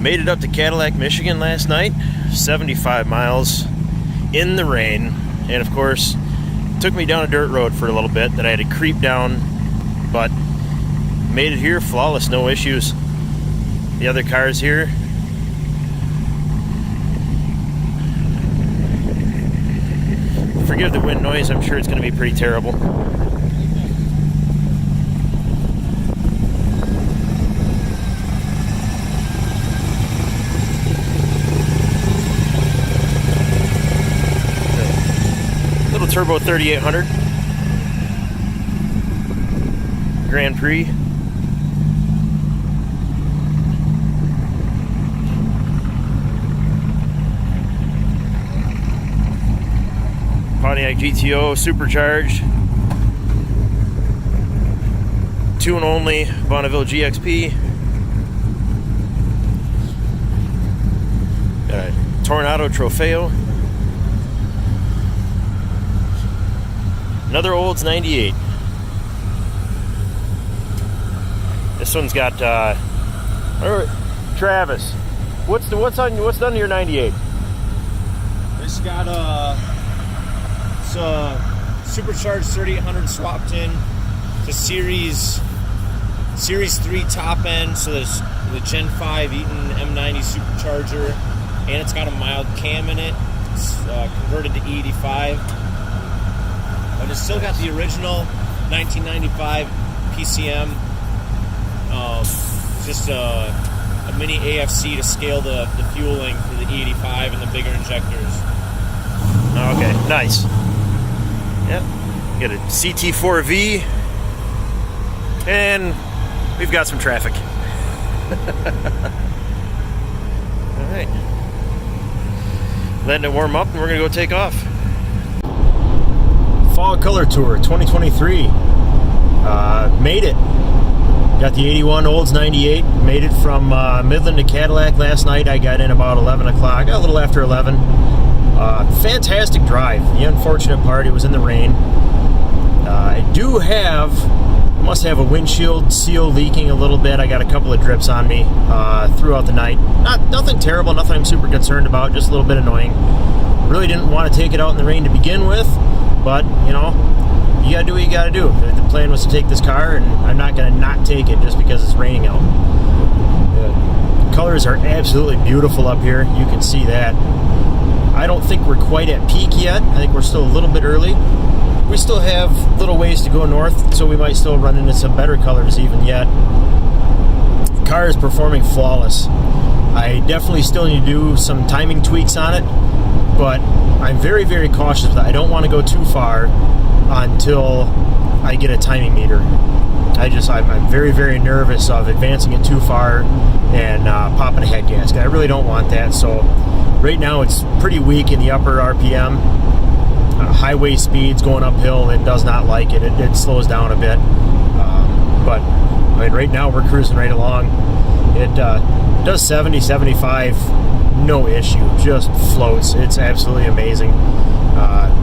Made it up to Cadillac, Michigan last night, 75 miles in the rain, and of course took me down a dirt road for a little bit that I had to creep down, but made it here flawless, no issues. The other cars here, forgive the wind noise, I'm sure it's going to be pretty terrible. Little turbo 3800 Grand Prix. Pontiac GTO supercharged, tune only Bonneville GXP. Got a Tornado Trofeo. Another Olds 98. This one's got Travis. What's done to your 98? This got it's a supercharged 3800 swapped in to Series 3 top end, so there's the Gen 5 Eaton M90 supercharger, and it's got a mild cam in it. It's converted to E85, but it's still got the original 1995 PCM. Just a mini AFC to scale the fueling for the E85 and the bigger injectors. Okay, nice. Yep, got a CT4V, and we've got some traffic. All right, letting it warm up, and we're gonna go take off. Fall Color Tour 2023. Made it. Got the 81 Olds 98. Made it from Midland to Cadillac last night. I got in about 11 o'clock, a little after 11. Fantastic drive. The unfortunate part, it was in the rain. I must have a windshield seal leaking a little bit. I got a couple of drips on me throughout the night. Nothing terrible, nothing I'm super concerned about, just a little bit annoying. Really didn't want to take it out in the rain to begin with, but you know, you gotta do what you gotta do. The plan was to take this car, and I'm not gonna not take it just because it's raining out. The colors are absolutely beautiful up here. You can see that. I don't think we're quite at peak yet. I think we're still a little bit early. We still have little ways to go north, so we might still run into some better colors even yet. The car is performing flawless. I definitely still need to do some timing tweaks on it, but I'm very, very cautious with it. I don't want to go too far until I get a timing meter. I'm very, very nervous of advancing it too far and popping a head gasket. I really don't want that, so right now it's pretty weak in the upper RPM. Highway speeds going uphill, it does not like it. It slows down a bit. But I mean, right now we're cruising right along. It does 70, 75, no issue. Just floats. It's absolutely amazing.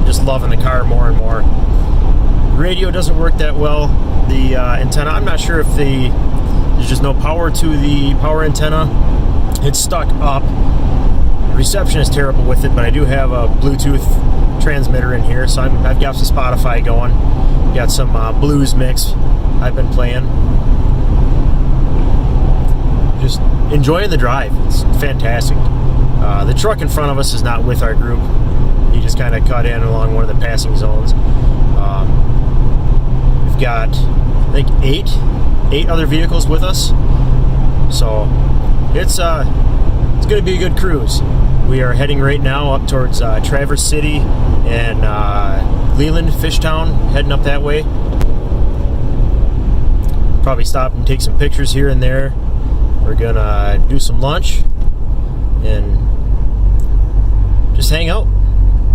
Just loving the car more and more. Radio doesn't work that well. The antenna, I'm not sure if there's just no power to the power antenna. It's stuck up. Reception is terrible with it, but I do have a Bluetooth transmitter in here, so I've got some Spotify going. Got some blues mix I've been playing. Just enjoying the drive. It's fantastic. The truck in front of us is not with our group. He just kind of cut in along one of the passing zones. We've got, I think, eight other vehicles with us. So it's going to be a good cruise. We are heading right now up towards Traverse City and Leland, Fishtown, heading up that way. Probably stop and take some pictures here and there. We're going to do some lunch and just hang out.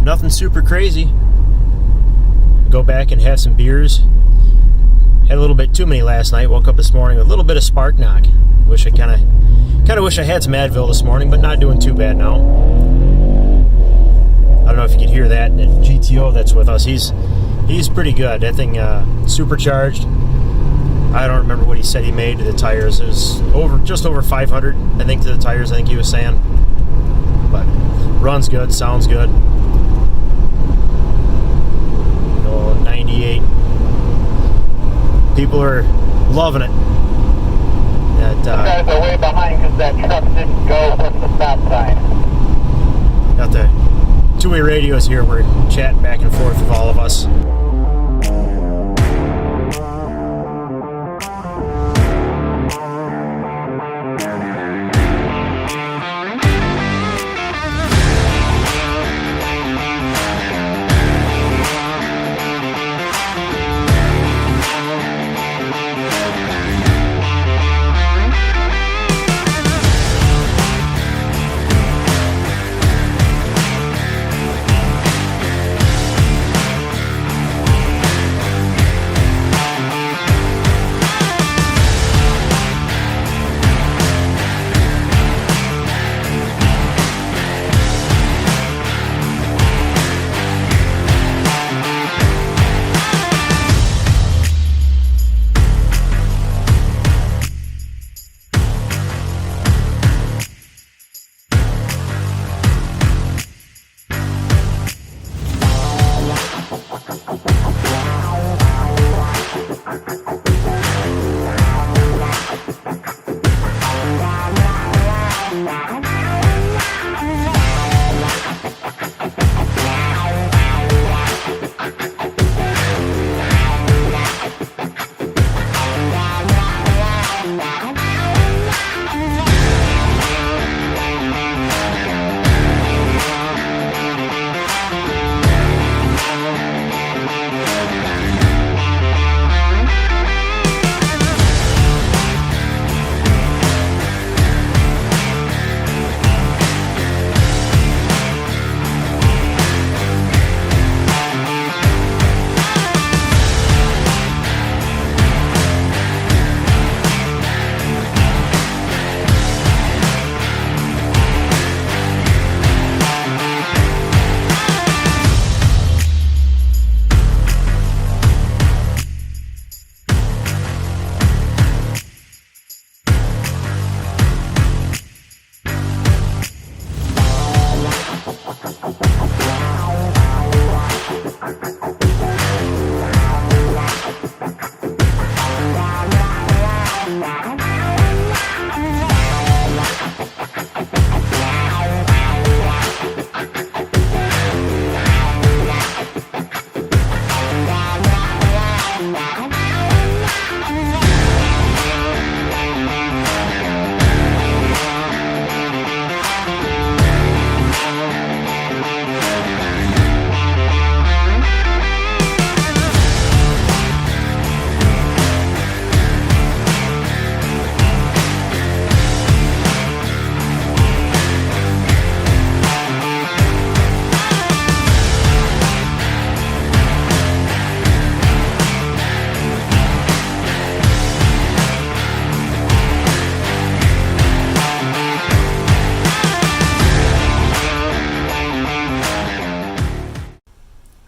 Nothing super crazy. Go back and have some beers. Had a little bit too many last night. Woke up this morning with a little bit of spark knock. Wish I kind of wish I had some Advil this morning, but not doing too bad now. I don't know if you could hear that. The GTO that's with us, he's pretty good. That thing supercharged. I don't remember what he said he made to the tires. It was just over 500, I think, to the tires. I think he was saying. But runs good, sounds good. 98. People are loving it. Guys are way behind because that truck didn't go from the stop sign. Got the two-way radios here. We're chatting back and forth with all of us.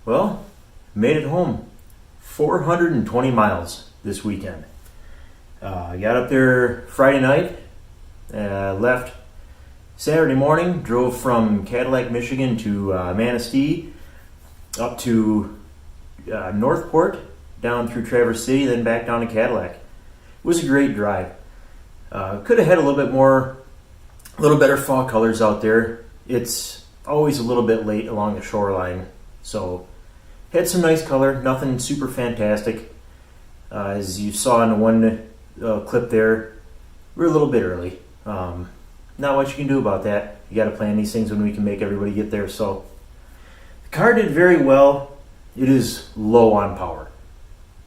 Well, made it home. 420 miles this weekend. I got up there Friday night, left Saturday morning, drove from Cadillac, Michigan to Manistee, up to Northport, down through Traverse City, then back down to Cadillac. It was a great drive. Could have had a little better fall colors out there. It's always a little bit late along the shoreline, so had some nice color, nothing super fantastic. As you saw in the one clip there, we're a little bit early. Not much you can do about that. You got to plan these things when we can make everybody get there. So the car did very well. It is low on power.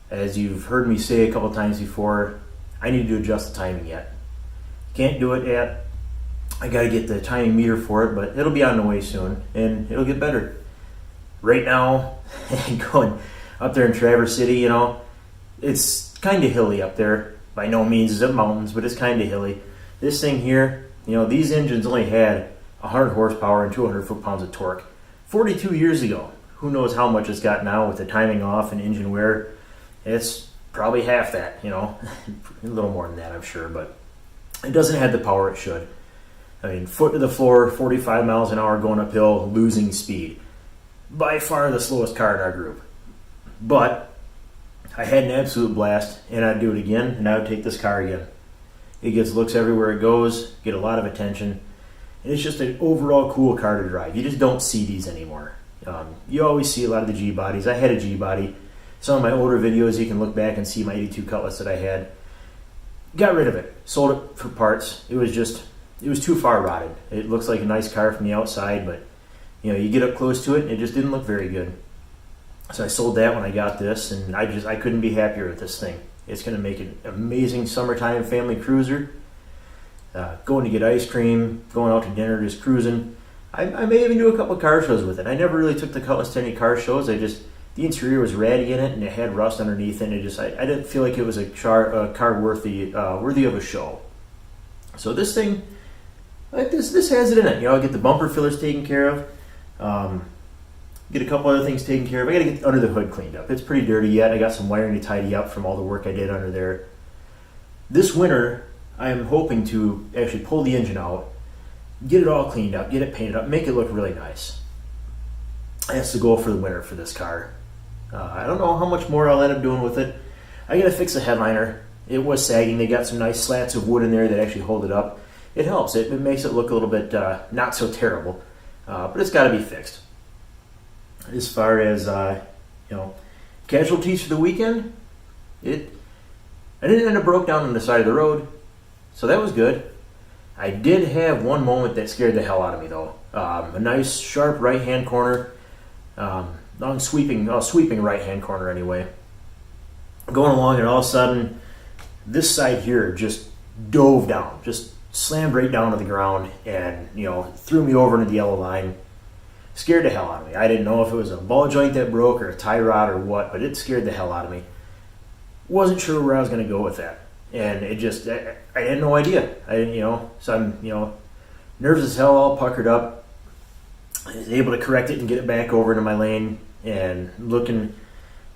As you've heard me say a couple times before, I need to adjust the timing yet. Can't do it yet. I got to get the timing meter for it, but it'll be on the way soon, and it'll get better. Right now, going up there in Traverse City, it's kind of hilly up there. By no means is it mountains, but it's kind of hilly. This thing here, these engines only had 100 horsepower and 200 foot-pounds of torque 42 years ago. Who knows how much it's got now with the timing off and engine wear. It's probably half that, you know, a little more than that, I'm sure, but it doesn't have the power it should. I mean, foot to the floor, 45 miles an hour going uphill, losing speed. By far the slowest car in our group. But I had an absolute blast, and I'd do it again, and I would take this car again. It gets looks everywhere it goes, get a lot of attention, and it's just an overall cool car to drive. You just don't see these anymore. You always see a lot of the G-bodies. I had a G-body. Some of my older videos, you can look back and see my 82 Cutlass that I had. Got rid of it. Sold it for parts. It was too far rotted. It looks like a nice car from the outside, but you know, you get up close to it and it just didn't look very good. So I sold that when I got this, and I couldn't be happier with this thing. It's going to make an amazing summertime family cruiser. Going to get ice cream, going out to dinner, just cruising. I may even do a couple car shows with it. I never really took the Cutlass to any car shows. The interior was ratty in it, and it had rust underneath it. And I didn't feel like it was a car worthy of a show. So this thing, this has it in it. You know, I get the bumper fillers taken care of. Get a couple other things taken care of. I got to get under the hood cleaned up. It's pretty dirty yet. I got some wiring to tidy up from all the work I did under there. This winter, I am hoping to actually pull the engine out, get it all cleaned up, get it painted up, make it look really nice. That's the goal for the winter for this car. I don't know how much more I'll end up doing with it. I got to fix the headliner. It was sagging. They got some nice slats of wood in there that actually hold it up. It helps. It makes it look a little bit not so terrible, but it's got to be fixed. As far as casualties for the weekend, I didn't end up broke down on the side of the road, so that was good. I did have one moment that scared the hell out of me though. A nice sharp right hand corner, long sweeping right hand corner anyway. Going along, and all of a sudden, this side here just dove down, just slammed right down to the ground, and threw me over into the yellow line. Scared the hell out of me. I didn't know if it was a ball joint that broke or a tie rod or what, but it scared the hell out of me. Wasn't sure where I was going to go with that, and I had no idea. So I'm nervous as hell, all puckered up. I was able to correct it and get it back over into my lane, and looking.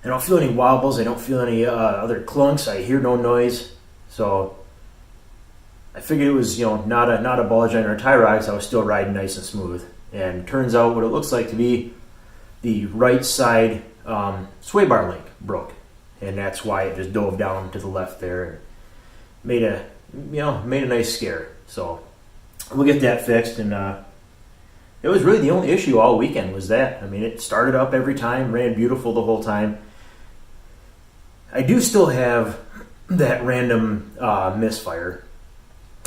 I don't feel any wobbles. I don't feel any other clunks. I hear no noise. So I figured it was not a ball joint or a tie rod, because I was still riding nice and smooth. And turns out what it looks like to be the right side sway bar link broke, and that's why it just dove down to the left there and made a nice scare. So we'll get that fixed, and it was really the only issue all weekend was that. I mean, it started up every time, ran beautiful the whole time. I do still have that random misfire.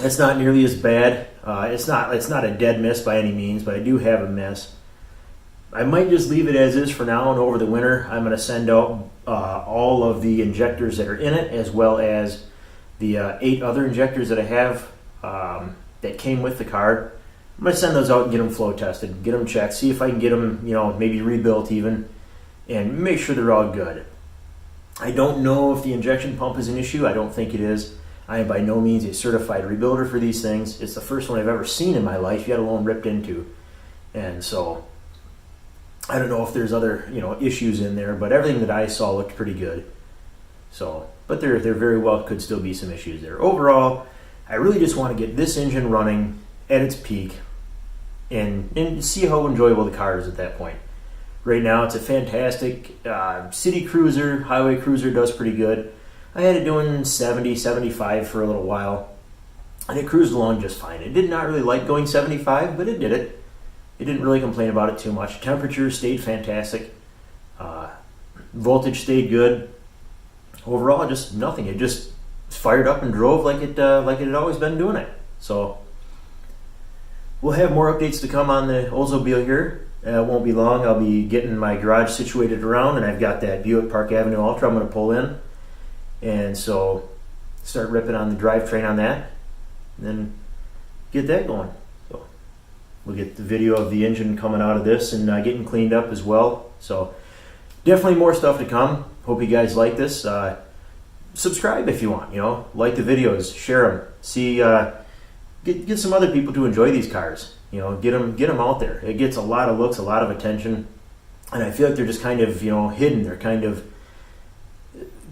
It's not nearly as bad. It's not a dead miss by any means, but I do have a miss. I might just leave it as is for now, and over the winter I'm going to send out all of the injectors that are in it, as well as the 8 other injectors that I have that came with the car. I'm going to send those out and get them flow tested, get them checked, see if I can get them, maybe rebuilt even, and make sure they're all good. I don't know if the injection pump is an issue. I don't think it is. I am by no means a certified rebuilder for these things. It's the first one I've ever seen in my life, yet alone ripped into. And so I don't know if there's other, issues in there, but everything that I saw looked pretty good. So, but there very well could still be some issues there. Overall, I really just want to get this engine running at its peak and see how enjoyable the car is at that point. Right now, it's a fantastic city cruiser, highway cruiser, does pretty good. I had it doing 70, 75 for a little while, and it cruised along just fine. It did not really like going 75, but it did it. It didn't really complain about it too much. Temperature stayed fantastic. Voltage stayed good. Overall, just nothing. It just fired up and drove like it had always been doing it. So we'll have more updates to come on the Oldsmobile here. It won't be long. I'll be getting my garage situated around, and I've got that Buick Park Avenue Ultra I'm going to pull in. And so start ripping on the drivetrain on that, and then get that going. So we'll get the video of the engine coming out of this and getting cleaned up as well. So definitely more stuff to come. Hope you guys like this. Subscribe if you want. Like the videos, share them. See, get some other people to enjoy these cars. Get them out there. It gets a lot of looks, a lot of attention, and I feel like they're just kind of hidden. They're kind of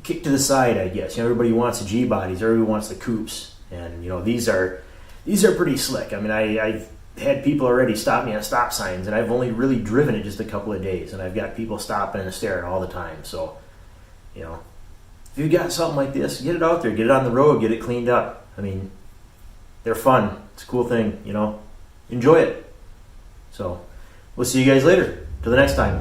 kicked to the side, I guess. You know, everybody wants the G bodies, everybody wants the coupes, and you know these are pretty slick. I mean, I've had people already stop me on stop signs, and I've only really driven it just a couple of days, and I've got people stopping and staring all the time. So, you know, if you got something like this, get it out there, get it on the road, get it cleaned up. I mean, they're fun. It's a cool thing, you know. Enjoy it. So, we'll see you guys later. Till the next time.